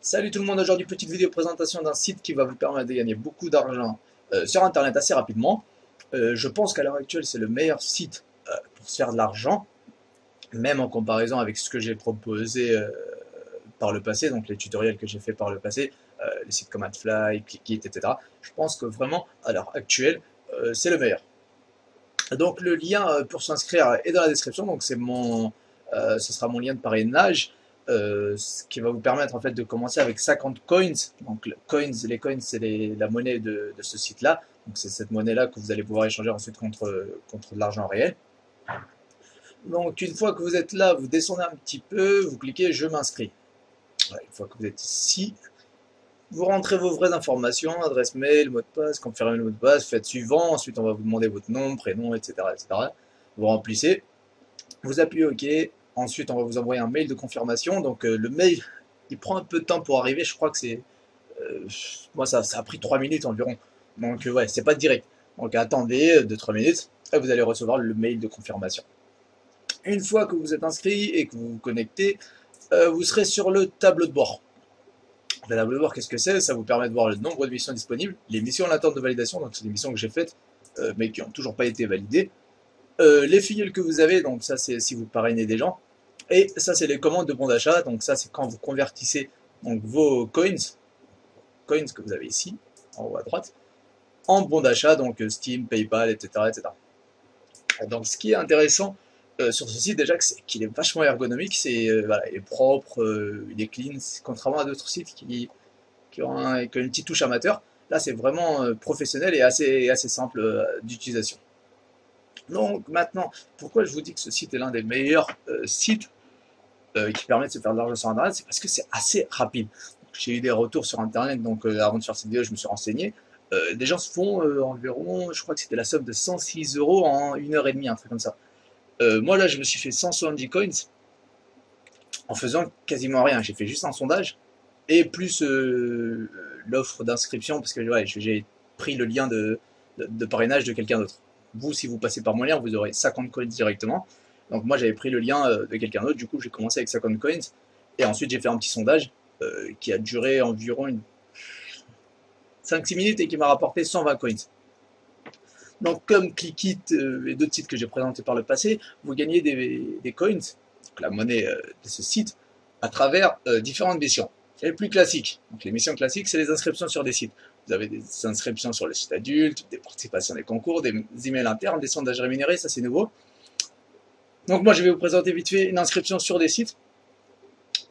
Salut tout le monde, aujourd'hui petite vidéo présentation d'un site qui va vous permettre de gagner beaucoup d'argent sur internet assez rapidement. Je pense qu'à l'heure actuelle c'est le meilleur site pour se faire de l'argent, même en comparaison avec ce que j'ai proposé par le passé, donc les tutoriels que j'ai fait par le passé, les sites comme AdFly, Clickit, etc. Je pense que vraiment à l'heure actuelle c'est le meilleur. Donc le lien pour s'inscrire est dans la description, donc ce sera mon lien de parrainage, ce qui va vous permettre en fait de commencer avec 50 coins. Donc les coins c'est la monnaie de ce site-là, donc c'est cette monnaie-là que vous allez pouvoir échanger ensuite contre de l'argent réel. Donc une fois que vous êtes là, vous descendez un petit peu, vous cliquez je m'inscris. Voilà, une fois que vous êtes ici, vous rentrez vos vraies informations, adresse mail, mot de passe, confirmez le mot de passe, faites suivant, ensuite on va vous demander votre nom, prénom, etc. etc. Vous remplissez, vous appuyez OK, ensuite on va vous envoyer un mail de confirmation, donc le mail, il prend un peu de temps pour arriver, je crois que c'est... moi ça a pris 3 minutes environ, donc ouais, c'est pas direct. Donc attendez 2-3 minutes, et vous allez recevoir le mail de confirmation. Une fois que vous êtes inscrit et que vous vous connectez, vous serez sur le tableau de bord. Le tableau de bord, qu'est-ce que c'est? Ça vous permet de voir le nombre de missions disponibles, les missions en attente de validation, donc c'est des missions que j'ai faites, mais qui n'ont toujours pas été validées, les filiales que vous avez, donc ça c'est si vous parrainez des gens, et ça c'est les commandes de bons d'achat, donc ça c'est quand vous convertissez donc, vos coins que vous avez ici, en haut à droite, en bons d'achat, donc Steam, PayPal, etc. etc. Donc ce qui est intéressant sur ce site déjà, c'est qu'il est vachement ergonomique, voilà, il est propre, il est clean, contrairement à d'autres sites qui ont une petite touche amateur. Là, c'est vraiment professionnel et assez simple d'utilisation. Donc maintenant, pourquoi je vous dis que ce site est l'un des meilleurs sites qui permet de se faire de l'argent sur Internet? C'est parce que c'est assez rapide. J'ai eu des retours sur Internet, donc avant de faire cette vidéo, je me suis renseigné. Des gens se font environ, je crois que c'était la somme de 106 euros en 1 heure et demie, un truc comme ça. Moi là, je me suis fait 170 coins en faisant quasiment rien. J'ai fait juste un sondage et plus l'offre d'inscription, parce que ouais, j'ai pris le lien de parrainage de quelqu'un d'autre. Vous, si vous passez par mon lien, vous aurez 50 coins directement. Donc moi, j'avais pris le lien de quelqu'un d'autre, du coup, j'ai commencé avec 50 coins, et ensuite j'ai fait un petit sondage qui a duré environ 5-6 minutes et qui m'a rapporté 120 coins. Donc comme Clickit et d'autres sites que j'ai présentés par le passé, vous gagnez des coins, donc la monnaie de ce site, à travers différentes missions. Les plus classiques, donc les missions classiques, c'est les inscriptions sur des sites. Vous avez des inscriptions sur le site adulte, des participations à des concours, des emails internes, des sondages rémunérés, ça c'est nouveau. Donc moi je vais vous présenter vite fait une inscription sur des sites.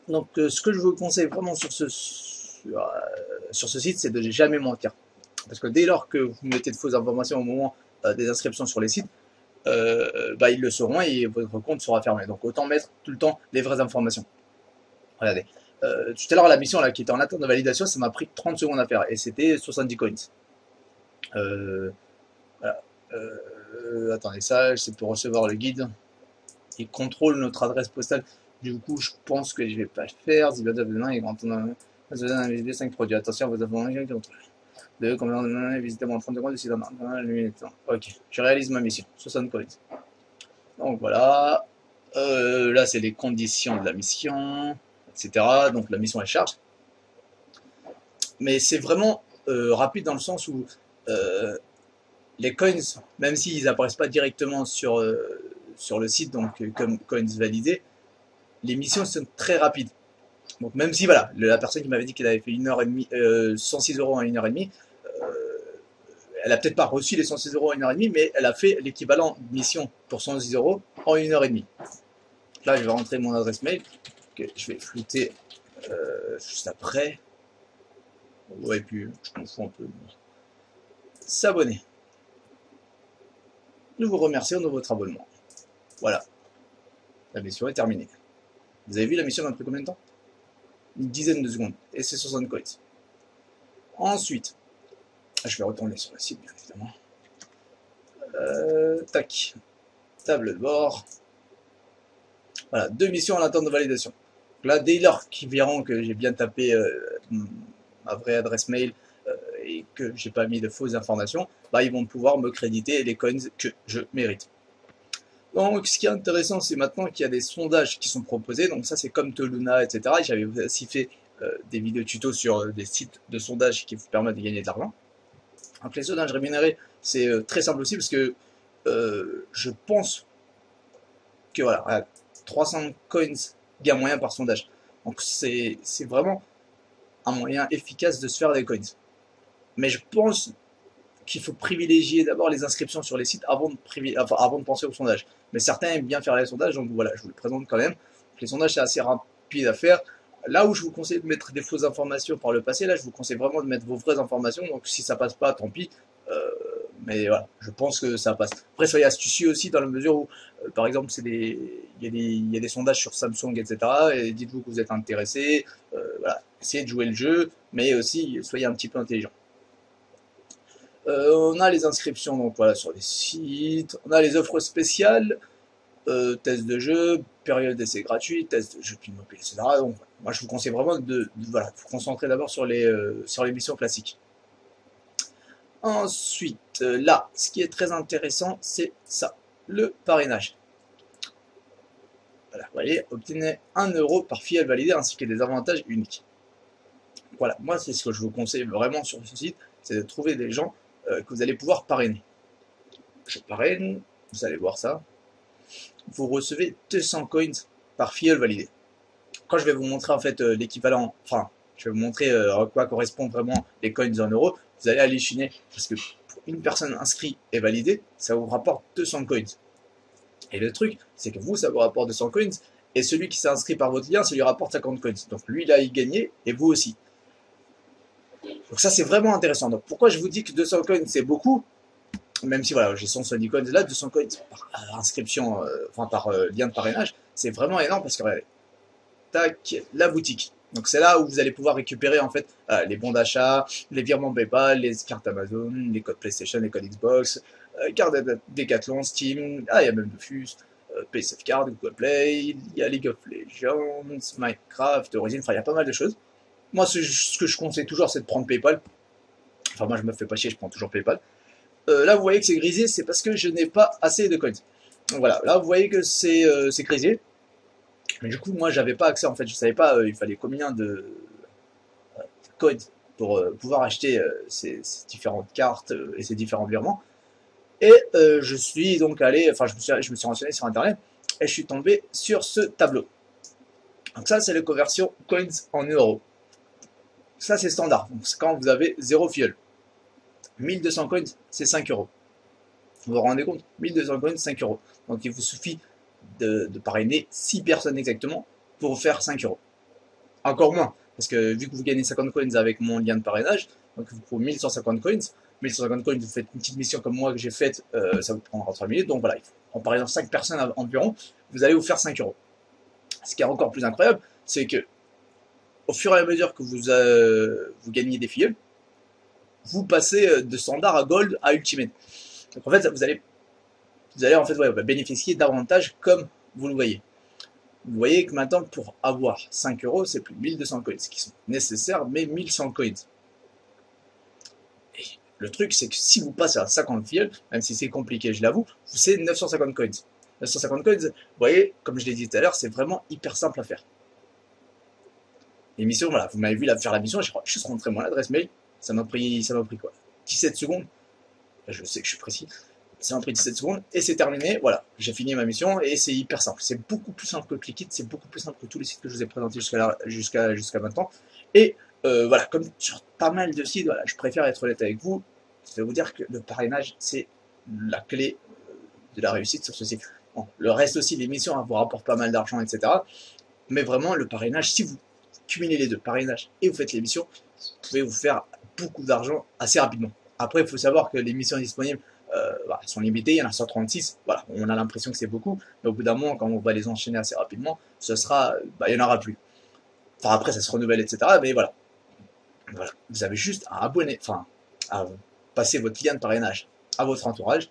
Donc ce que je vous conseille vraiment sur ce site, c'est de jamais mentir. Parce que dès lors que vous mettez de fausses informations au moment des inscriptions sur les sites, ils le sauront et votre compte sera fermé. Donc autant mettre tout le temps les vraies informations. Regardez. Tout à l'heure, la mission là, qui était en attente de validation, ça m'a pris 30 secondes à faire et c'était 70 coins. Voilà. Attendez, ça, c'est pour recevoir le guide. Il contrôle notre adresse postale. Du coup, je pense que je vais pas le faire. Demain, il rentre dans 5 produits. Attention, vous avez de combien de visiter mon 30 secondes de site. Ok, je réalise ma mission. 60 coins. Donc voilà. Là, c'est les conditions de la mission, etc. Donc la mission est charge. Mais c'est vraiment rapide dans le sens où les coins, même s'ils n'apparaissent pas directement sur le site, donc comme coins validés, les missions sont très rapides. Donc même si voilà, la personne qui m'avait dit qu'elle avait fait 1 heure et demie, 106 euros en 1 heure et demie, elle a peut-être pas reçu les 106 euros en 1 heure et demie, mais elle a fait l'équivalent de mission pour 110 euros en 1 heure et demie. Là, je vais rentrer mon adresse mail, que je vais flouter juste après. Ouais, et puis je m'en fous un peu. S'abonner. Nous vous remercions de votre abonnement. Voilà, la mission est terminée. Vous avez vu la mission m'a pris combien de temps? Une dizaine de secondes, et c'est 60 coins. Ensuite, je vais retourner sur le site, bien évidemment. Tac, table de bord. Voilà, 2 missions en attente de validation. Donc là, dès lors qu'ils verront que j'ai bien tapé ma vraie adresse mail et que j'ai pas mis de fausses informations, ils vont pouvoir me créditer les coins que je mérite. Donc, ce qui est intéressant, c'est maintenant qu'il y a des sondages qui sont proposés. Donc ça, c'est comme Toluna, etc. J'avais aussi fait des vidéos tutos sur des sites de sondage qui vous permettent de gagner de l'argent. Donc les sondages rémunérés, c'est très simple aussi parce que je pense que voilà, 300 coins gain moyen par sondage. Donc c'est vraiment un moyen efficace de se faire des coins. Mais je pense qu'il faut privilégier d'abord les inscriptions sur les sites avant de penser au sondage. Mais certains aiment bien faire les sondages, donc voilà, je vous le présente quand même. Les sondages, c'est assez rapide à faire. Là où je vous conseille de mettre des fausses informations par le passé, là, je vous conseille vraiment de mettre vos vraies informations. Donc si ça passe pas, tant pis. Mais voilà, je pense que ça passe. Après, soyez astucieux aussi dans la mesure où, par exemple, il y a des sondages sur Samsung, etc. Et dites-vous que vous êtes intéressé. Voilà, essayez de jouer le jeu, mais aussi soyez un petit peu intelligent. On a les inscriptions donc voilà sur les sites, on a les offres spéciales, tests de jeu, période d'essai gratuite, tests de jeu puis mobile, etc. Donc moi je vous conseille vraiment de voilà, vous concentrer d'abord sur les missions classiques. Ensuite, là, ce qui est très intéressant, c'est ça, le parrainage. Voilà, vous voyez, obtenez 1 euro par filleul validé ainsi que des avantages uniques. Voilà, moi c'est ce que je vous conseille vraiment sur ce site, c'est de trouver des gens que vous allez pouvoir parrainer. Je parraine, vous allez voir ça. Vous recevez 200 coins par filleul validé. Quand je vais vous montrer en fait l'équivalent, enfin, je vais vous montrer à quoi correspondent vraiment les coins en euros, vous allez halluciner parce que pour une personne inscrite et validée, ça vous rapporte 200 coins. Et le truc, c'est que vous, ça vous rapporte 200 coins et celui qui s'est inscrit par votre lien, ça lui rapporte 50 coins. Donc lui, il a y gagné et vous aussi. Donc ça, c'est vraiment intéressant. Donc pourquoi je vous dis que 200 coins, c'est beaucoup, même si voilà, j'ai 170 coins là, 200 coins par inscription, enfin par lien de parrainage, c'est vraiment énorme parce que regardez, tac, la boutique. Donc c'est là où vous allez pouvoir récupérer en fait les bons d'achat, les virements PayPal, les cartes Amazon, les codes PlayStation, les codes Xbox, cartes Decathlon, Steam, il y a même Dofus, PaySafeCard, Google Play, il y a League of Legends, Minecraft, Origin, enfin il y a pas mal de choses. Moi ce que je conseille toujours c'est de prendre PayPal. Enfin moi je me fais pas chier, je prends toujours PayPal. Là vous voyez que c'est grisé, c'est parce que je n'ai pas assez de coins. Donc voilà, là vous voyez que c'est grisé. Mais du coup, moi, j'avais pas accès, en fait, je savais pas, il fallait combien de codes pour pouvoir acheter ces différentes cartes et ces différents virements. Et je suis donc allé, enfin, je me suis renseigné sur Internet et je suis tombé sur ce tableau. Donc ça, c'est la conversion coins en euros. Ça, c'est standard. Donc, c'est quand vous avez 0 filleul. 1200 coins, c'est 5 euros. Vous vous rendez compte? 1200 coins, 5 euros. Donc, il vous suffit de parrainer 6 personnes exactement pour vous faire 5 euros. Encore moins, parce que vu que vous gagnez 50 coins avec mon lien de parrainage, donc vous prenez 1150 coins, 1150 coins, vous faites une petite mission comme moi que j'ai faite, ça vous prendra 3 minutes, donc voilà, en parrainant 5 personnes environ, vous allez vous faire 5 euros. Ce qui est encore plus incroyable, c'est que au fur et à mesure que vous gagnez des filleuls, vous passez de standard à gold à ultimate. Donc en fait, vous allez en fait bénéficier davantage comme vous le voyez. Vous voyez que maintenant, pour avoir 5 euros, c'est plus 1200 coins qui sont nécessaires, mais 1100 coins. Et le truc, c'est que si vous passez à 50 filleuls, même si c'est compliqué, je l'avoue, c'est 950 coins. 950 coins, vous voyez, comme je l'ai dit tout à l'heure, c'est vraiment hyper simple à faire. L'émission, voilà, vous m'avez vu faire la mission, j'ai juste rentré mon adresse mail, ça m'a pris quoi 17 secondes. Je sais que je suis précis. Ça m'a pris 17 secondes et c'est terminé. Voilà, j'ai fini ma mission et c'est hyper simple. C'est beaucoup plus simple que Clickit, c'est beaucoup plus simple que tous les sites que je vous ai présentés jusqu'à maintenant. Et voilà, comme sur pas mal de sites, voilà, je préfère être honnête avec vous. Je vais vous dire que le parrainage, c'est la clé de la réussite sur ce site. Bon, le reste aussi, les missions vous rapportent pas mal d'argent, etc. Mais vraiment, le parrainage, si vous cumulez les deux, parrainage et vous faites les missions, vous pouvez vous faire beaucoup d'argent assez rapidement. Après, il faut savoir que les missions disponibles sont limitées, il y en a 136, voilà, on a l'impression que c'est beaucoup, mais au bout d'un moment, quand on va les enchaîner assez rapidement, il n'y en aura plus. Enfin, après, ça se renouvelle, etc. Mais voilà, vous avez juste à abonner, à passer votre lien de parrainage à votre entourage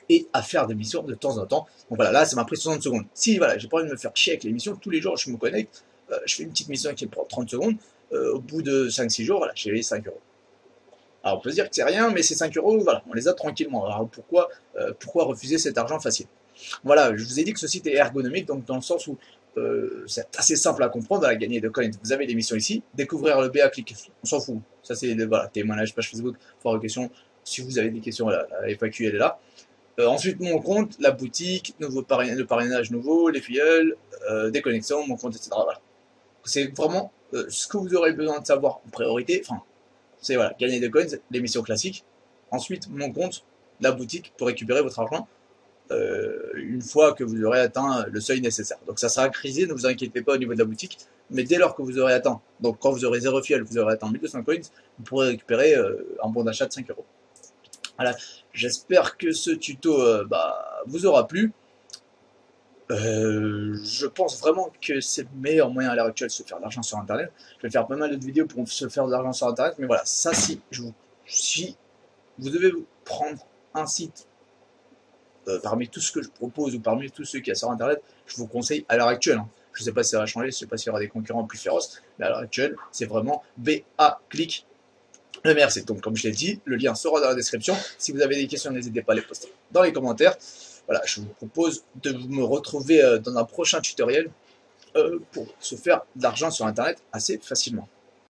et à faire des missions de temps en temps. Donc voilà, là, ça m'a pris 60 secondes. Si voilà, j'ai pas envie de me faire chier avec les missions, tous les jours, je me connecte, je fais une petite mission qui me prend 30 secondes, au bout de 5-6 jours, voilà, j'ai les 5 euros. Alors on peut se dire que c'est rien, mais ces 5 euros, voilà, on les a tranquillement. Alors pourquoi refuser cet argent facile? Voilà, je vous ai dit que ce site est ergonomique, donc dans le sens où c'est assez simple à comprendre à gagner de coins. Vous avez l'émission ici, découvrir le BA clic, on s'en fout. Ça c'est voilà, témoignage, page Facebook, foire aux questions. Si vous avez des questions, la FAQ elle est là. Ensuite mon compte, la boutique, le parrainage nouveau, les filleuls, des connexions, mon compte, etc. Voilà. C'est vraiment ce que vous aurez besoin de savoir en priorité. Enfin, c'est voilà, gagner des coins, l'émission classique. Ensuite mon compte, la boutique pour récupérer votre argent. Une fois que vous aurez atteint le seuil nécessaire. Donc ça sera crisé, ne vous inquiétez pas au niveau de la boutique, mais dès lors que vous aurez atteint, donc quand vous aurez 0 fiel, vous aurez atteint 1200 coins, vous pourrez récupérer un bon d'achat de 5 euros. Voilà, j'espère que ce tuto vous aura plu. Je pense vraiment que c'est le meilleur moyen à l'heure actuelle de se faire de l'argent sur internet. Je vais faire pas mal d'autres vidéos pour se faire de l'argent sur internet, mais voilà, ça si vous devez prendre un site parmi tout ce que je propose ou parmi tous ceux qui y a sur internet, je vous conseille à l'heure actuelle, hein. Je ne sais pas si ça va changer, je ne sais pas s'il y aura des concurrents plus féroces, mais à l'heure actuelle, c'est vraiment BA Click. Le meilleur site. Donc comme je l'ai dit, le lien sera dans la description. Si vous avez des questions, n'hésitez pas à les poster dans les commentaires. Voilà, je vous propose de me retrouver dans un prochain tutoriel pour se faire de l'argent sur internet assez facilement.